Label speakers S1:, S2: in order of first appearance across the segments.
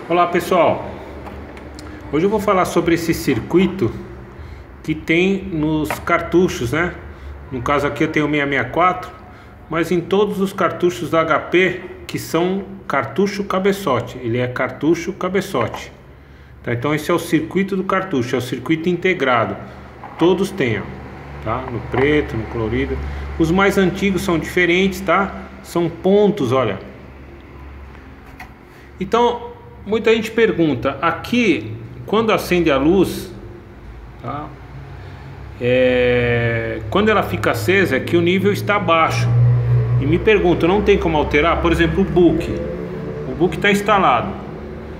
S1: Olá pessoal, hoje eu vou falar sobre esse circuito que tem nos cartuchos, né? No caso aqui eu tenho o 664, mas em todos os cartuchos da HP que são cartucho cabeçote, ele é cartucho cabeçote, tá? Então esse é o circuito do cartucho, é o circuito integrado, todos têm, tá? No preto, no colorido. Os mais antigos são diferentes, tá? São pontos, olha. Então muita gente pergunta, aqui quando acende a luz, tá? Quando ela fica acesa é que o nível está baixo. E me pergunto, não tem como alterar? Por exemplo, o book está instalado.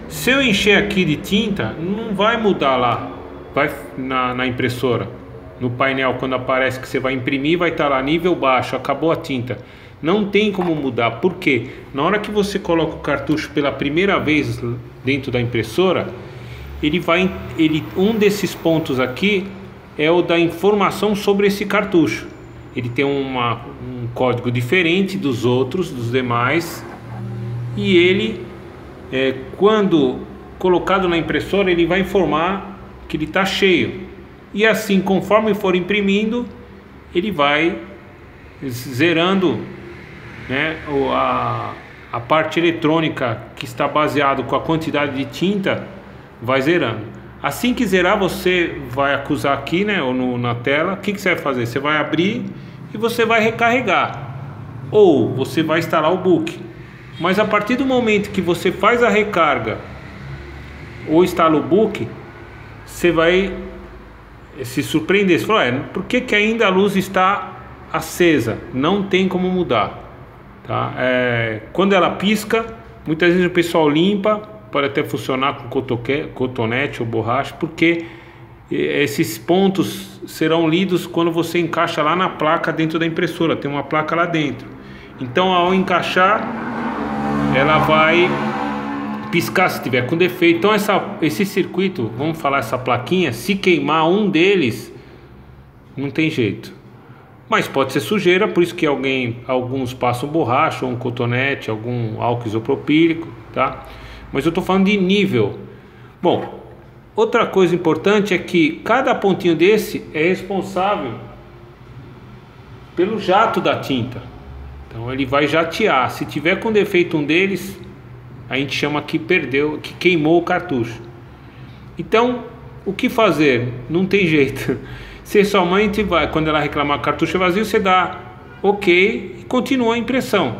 S1: Se eu encher aqui de tinta, não vai mudar lá, vai na impressora, no painel, quando aparece que você vai imprimir, vai estar lá nível baixo, acabou a tinta. Não tem como mudar, porque na hora que você coloca o cartucho pela primeira vez dentro da impressora, um desses pontos aqui é o da informação sobre esse cartucho. Ele tem um código diferente dos demais, e ele, quando colocado na impressora, ele vai informar que ele está cheio. E assim, conforme for imprimindo, ele vai zerando, né, a parte eletrônica que está baseado com a quantidade de tinta, vai zerando. Assim que zerar, você vai acusar aqui, né, ou na tela. O que você vai fazer? Você vai abrir e você vai recarregar, ou você vai instalar o book. Mas a partir do momento que você faz a recarga ou instala o book, você vai se surpreender. Você fala, por que ainda a luz está acesa? Não tem como mudar, tá? Quando ela pisca, muitas vezes o pessoal limpa, pode até funcionar com cotonete ou borracha, porque esses pontos serão lidos quando você encaixa lá na placa dentro da impressora. Tem uma placa lá dentro, então ao encaixar ela vai piscar se tiver com defeito. Então esse circuito, vamos falar, essa plaquinha, se queimar um deles, não tem jeito. Mas pode ser sujeira, por isso que alguns passam borracha ou um cotonete, algum álcool isopropílico, tá? Mas eu estou falando de nível. Bom, outra coisa importante é que cada pontinho desse é responsável pelo jato da tinta. Então ele vai jatear. Se tiver com defeito um deles, a gente chama que perdeu, que queimou o cartucho. Então, o que fazer? Não tem jeito. Você somente vai, quando ela reclamar cartucho vazio, você dá OK e continua a impressão,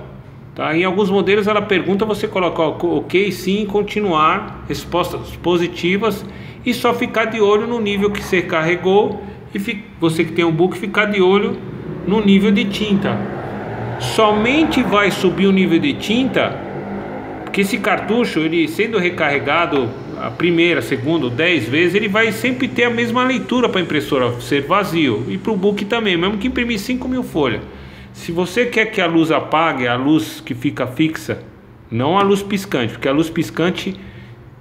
S1: tá? Em alguns modelos ela pergunta, você coloca OK, sim, continuar, respostas positivas, e só ficar de olho no nível que você carregou, e você que tem um book, ficar de olho no nível de tinta. Somente vai subir o nível de tinta porque esse cartucho, ele sendo recarregado a primeira, segunda, 10 vezes, ele vai sempre ter a mesma leitura para a impressora ser vazio, e para o book também, mesmo que imprimir 5.000 folhas. Se você quer que a luz apague, a luz que fica fixa, não a luz piscante, porque a luz piscante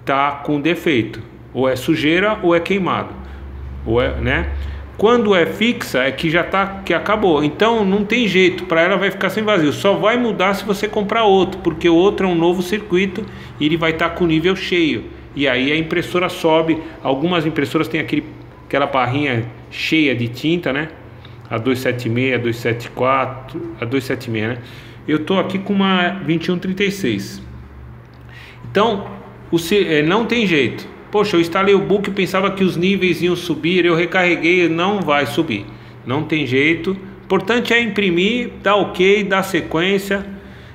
S1: tá com defeito, ou é sujeira ou é queimado, ou né? Quando é fixa é que que acabou. Então não tem jeito, para ela vai ficar sem vazio. Só vai mudar se você comprar outro, porque o outro é um novo circuito e ele vai estar com o nível cheio. E aí a impressora sobe. Algumas impressoras têm aquela barrinha cheia de tinta, né? A 276, a 274, a 276, né? Eu tô aqui com uma 2136. Então, não tem jeito. Poxa, eu instalei o book e pensava que os níveis iam subir, eu recarreguei, não vai subir. Não tem jeito. O importante é imprimir, dar OK, dar sequência.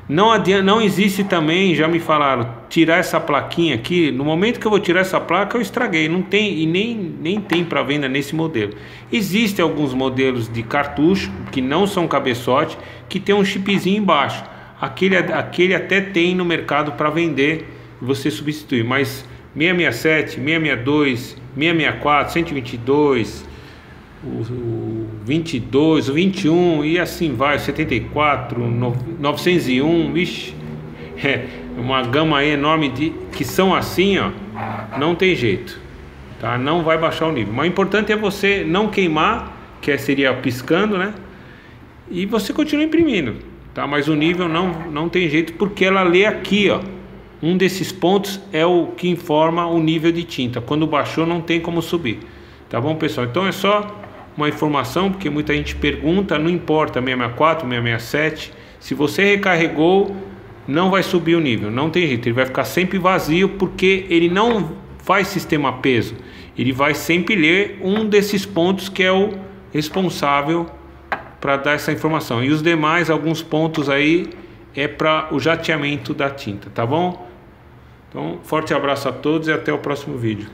S1: Não adianta, não existe também, já me falaram, tirar essa plaquinha aqui. No momento que eu vou tirar essa placa, eu estraguei. Não tem, e nem tem para venda nesse modelo. Existem alguns modelos de cartucho que não são cabeçote, que tem um chipzinho embaixo. Aquele até tem no mercado para vender, você substitui. Mas 667, 662, 664, 122, o 22, o 21 e assim vai, 74, 901, vixe, uma gama aí enorme que são assim, ó, não tem jeito, tá? Não vai baixar o nível. Mas o importante é você não queimar, que seria piscando, né? E você continua imprimindo, tá? Mas o nível não tem jeito, porque ela lê aqui, ó. Um desses pontos é o que informa o nível de tinta. Quando baixou não tem como subir. Tá bom, pessoal? Então é só uma informação, porque muita gente pergunta, não importa 664, 667, se você recarregou, não vai subir o nível, não tem jeito, ele vai ficar sempre vazio, porque ele não faz sistema peso, ele vai sempre ler um desses pontos que é o responsável para dar essa informação, e os demais, alguns pontos aí, é para o jateamento da tinta, tá bom? Então, forte abraço a todos e até o próximo vídeo.